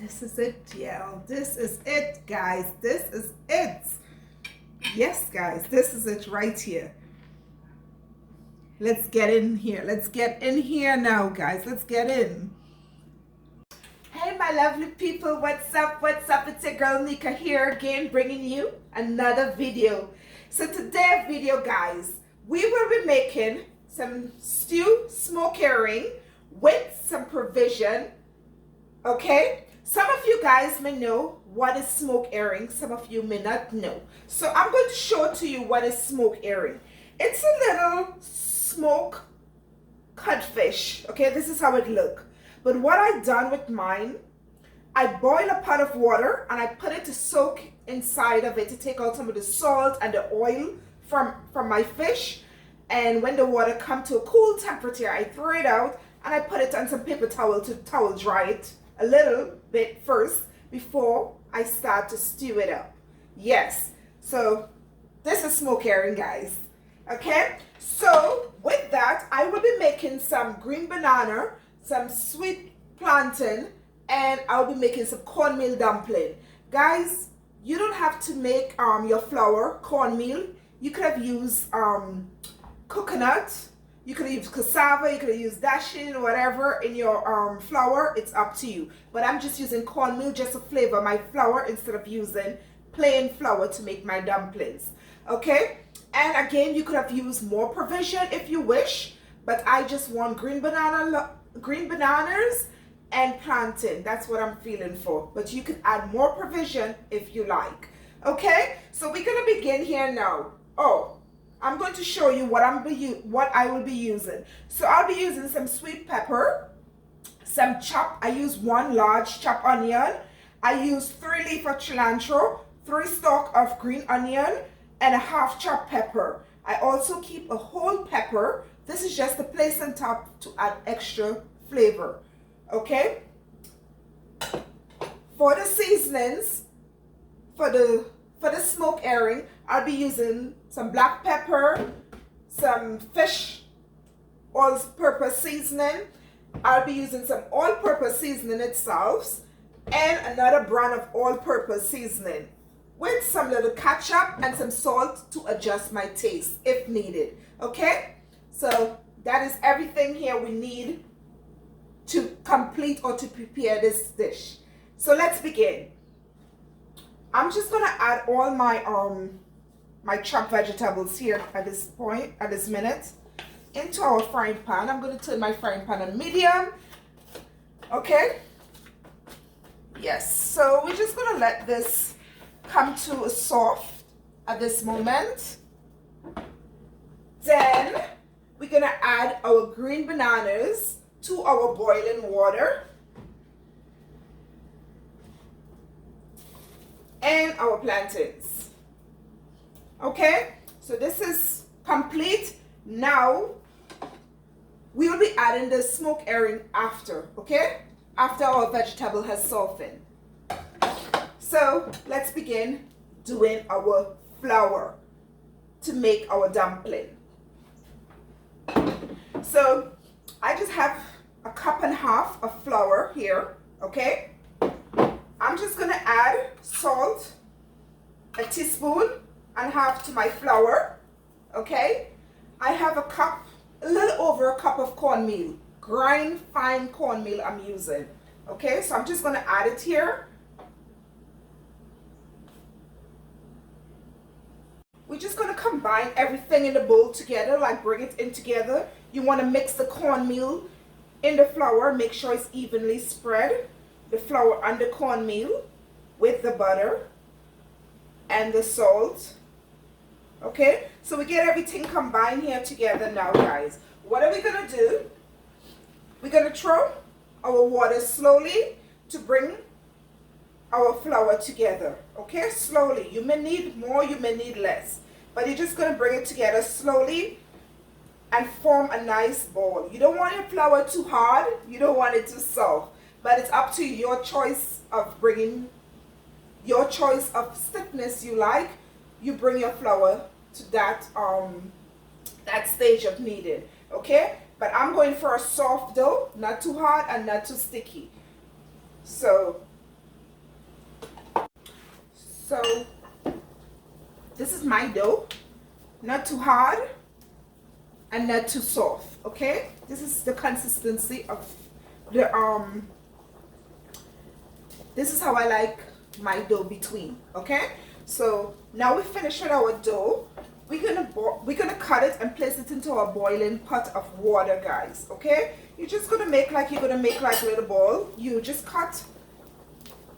This is it, y'all. This is it, guys. This is it. Yes, guys, this is it right here. Let's get in here. Let's get in here now, guys. Let's get in. Hey, my lovely people. What's up? What's up? It's your girl, Nika, here again, bringing you another video. So today's video, guys, we will be making some stew smoke ering with some provision, okay? Some of you guys may know what is smoke ering. Some of you may not know. So I'm going to show to you what is smoke ering. It's a little smoke codfish. Okay, this is how it look. But what I done with mine, I boil a pot of water and I put it to soak inside of it to take out some of the salt and the oil from my fish. And when the water come to a cool temperature, I throw it out and I put it on some paper towel to towel dry it a little bit first before I start to stew it up. Yes, so this is smoke ering, guys. Okay, so with that, I will be making some green banana, some sweet plantain, and I'll be making some cornmeal dumpling. Guys, you don't have to make your flour cornmeal. You could have used coconut. You could use cassava, you could use dashin, whatever in your flour. It's up to you. But I'm just using cornmeal just to flavor my flour instead of using plain flour to make my dumplings. Okay? And again, you could have used more provision if you wish. But I just want green bananas and plantain. That's what I'm feeling for. But you could add more provision if you like. Okay? So we're going to begin here now. I'm going to show you what I will be using. So I'll be using some sweet pepper, some chop. I use 1 large chopped onion. I use 3 leaf of cilantro, 3 stalk of green onion, and a half chopped pepper. I also keep a whole pepper. This is just to place on top to add extra flavor. Okay? For the seasonings, for the smoke ering, I'll be using some black pepper, some fish all-purpose seasoning. I'll be using some all-purpose seasoning itself and another brand of all-purpose seasoning with some little ketchup and some salt to adjust my taste if needed. Okay? So that is everything here we need to complete or to prepare this dish. So let's begin. I'm just gonna add all my my chopped vegetables here at this point, at this minute, into our frying pan. I'm gonna turn my frying pan on medium. Okay? Yes, so we're just gonna let this come to a soft at this moment. Then we're gonna add our green bananas to our boiling water. And our plantains. Okay, so this is complete. Now we will be adding the smoke ering after, okay, after our vegetable has softened. So let's begin doing our flour to make our dumpling. So I just have a 1.5 cups of flour here. Okay, I'm just gonna add salt, a teaspoon and half to my flour. Okay, I have a little over a cup of cornmeal, grind fine cornmeal I'm using. Okay, so I'm just gonna add it here. We're just gonna combine everything in the bowl together, like bring it in together. You wanna mix the cornmeal in the flour, make sure it's evenly spread. The flour and the cornmeal with the butter and the salt. Okay, so we get everything combined here together now, guys. What are we gonna do? We're gonna throw our water slowly to bring our flour together. Okay, slowly. You may need more, you may need less, but you're just gonna bring it together slowly and form a nice ball. You don't want your flour too hard, you don't want it too soft. But it's up to you, your choice of bringing, your choice of stiffness you like. You bring your flour to that that stage of needed. Okay, but I'm going for a soft dough, not too hard and not too sticky. So So this is my dough, not too hard and not too soft. Okay, this is the consistency of the this is how I like my dough between. Okay, so now we finished with our dough. We're gonna cut it and place it into a boiling pot of water, guys. Okay, you're just gonna make like a little ball. You just cut,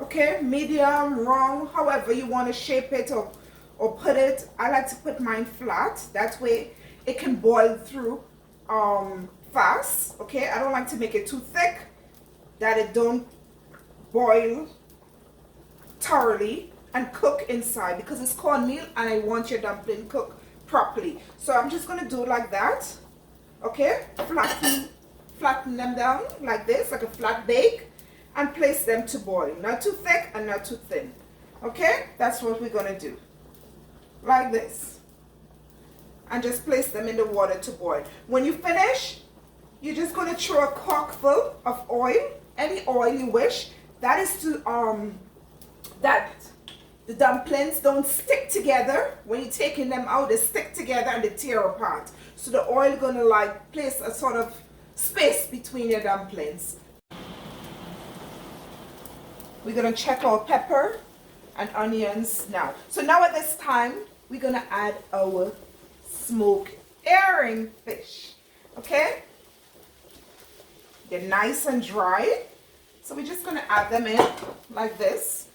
okay, medium, round, however you want to shape it or put it. I like to put mine flat, that way it can boil through fast. Okay, I don't like to make it too thick that it don't boil thoroughly and cook inside, because it's cornmeal and I want your dumpling cooked properly. So I'm just going to do it like that. Okay, flatten them down like this, like a flat bake, and place them to boil. Not too thick and not too thin. Okay, that's what we're going to do, like this, and just place them in the water to boil. When you finish, you're just going to throw a corkful of oil, any oil you wish. That is to that the dumplings don't stick together. When you're taking them out, they stick together and they tear apart. So the oil gonna like place a sort of space between your dumplings. We're gonna check our pepper and onions now. So now at this time, we're gonna add our smoked herring fish. Okay? They're nice and dry. So we're just gonna add them in like this.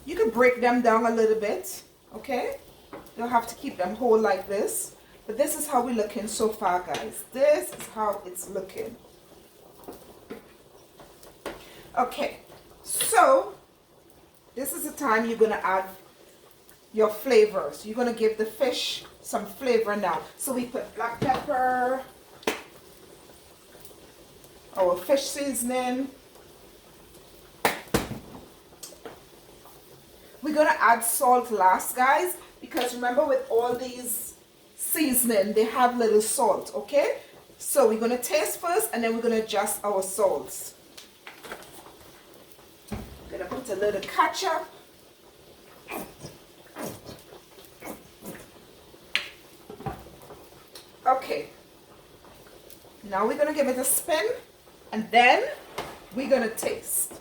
You can break them down a little bit, okay? You don't have to keep them whole like this. But this is how we're looking so far, guys. This is how it's looking. Okay, so this is the time you're gonna add your flavors. You're gonna give the fish some flavor now. So we put black pepper, our fish seasoning. We're gonna add salt last, guys, because remember with all these seasoning, they have little salt, okay? So we're gonna taste first and then we're gonna adjust our salts. Gonna put a little ketchup. Okay, now we're gonna give it a spin and then we're gonna taste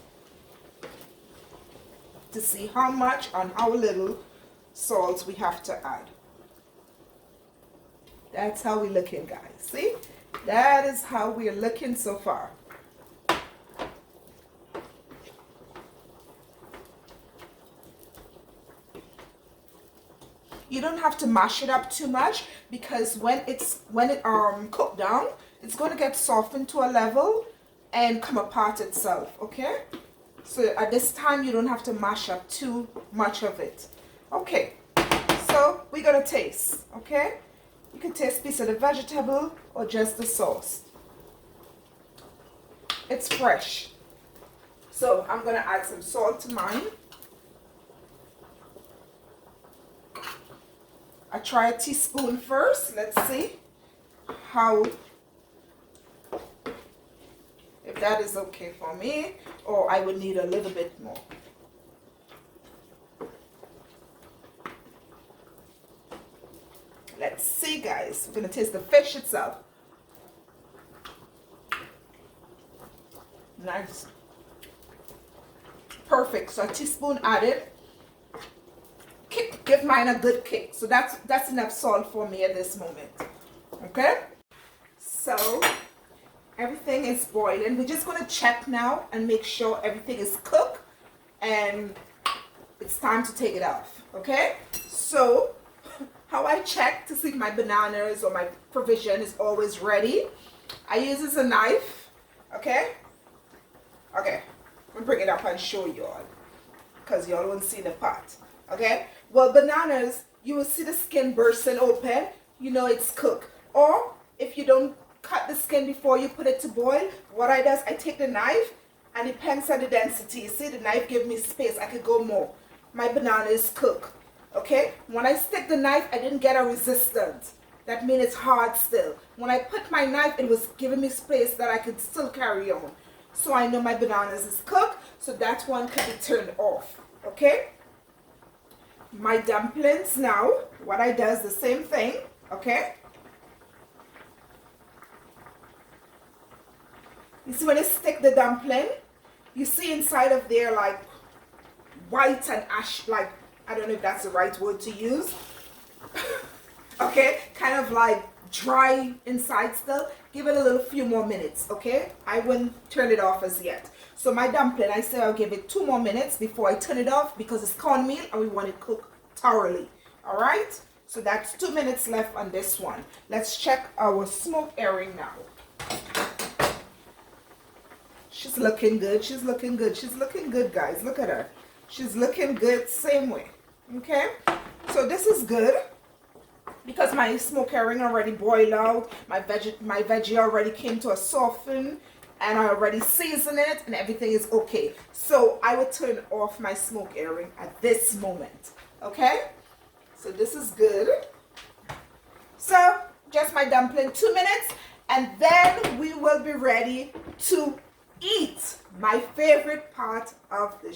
to see how much and how little salt we have to add. That's how we're looking, guys. See? That is how we're looking so far. You don't have to mash it up too much, because when it cooked down, it's going to get softened to a level and come apart itself, okay? So at this time, you don't have to mash up too much of it. Okay, so we're going to taste, okay? You can taste a piece of the vegetable or just the sauce. It's fresh. So I'm going to add some salt to mine. I try a teaspoon first. Let's see how, if that is okay for me, or I would need a little bit more. Let's see, guys. We're gonna taste the fish itself. Nice. Perfect. So a teaspoon added. Give mine a good kick. So that's enough salt for me at this moment. Okay? So everything is boiling. We're just gonna check now and make sure everything is cooked and it's time to take it off. Okay? So how I check to see if my bananas or my provision is always ready, I use this a knife. Okay? Okay. I'm gonna bring it up and show you all, because y'all won't see the pot. Okay? Well, bananas, you will see the skin bursting open. You know it's cooked. Or if you don't cut the skin before you put it to boil, what I do is I take the knife, and it depends on the density. You see, the knife gives me space. I could go more. My banana is cooked. Okay? When I stick the knife, I didn't get a resistance. That means it's hard still. When I put my knife, it was giving me space that I could still carry on. So I know my bananas is cooked, so that one could be turned off, okay? My dumplings now, what I do is the same thing, okay? You see when you stick the dumpling, you see inside of there like white and ash, like, I don't know if that's the right word to use. Okay, kind of like dry inside still. Give it a little few more minutes, okay? I wouldn't turn it off as yet. So my dumpling, I say I'll give it 2 more minutes before I turn it off because it's cornmeal and we want it cooked thoroughly. All right? So that's 2 minutes left on this one. Let's check our smoked ering now. She's looking good. She's looking good. She's looking good, guys. Look at her. She's looking good same way. Okay? So this is good. Because my smoked herring already boiled out, my veggie already came to a soften, and I already seasoned it, and everything is okay. So I would turn off my smoked herring at this moment. Okay? So this is good. So just my dumpling, 2 minutes, and then we will be ready to eat my favorite part of the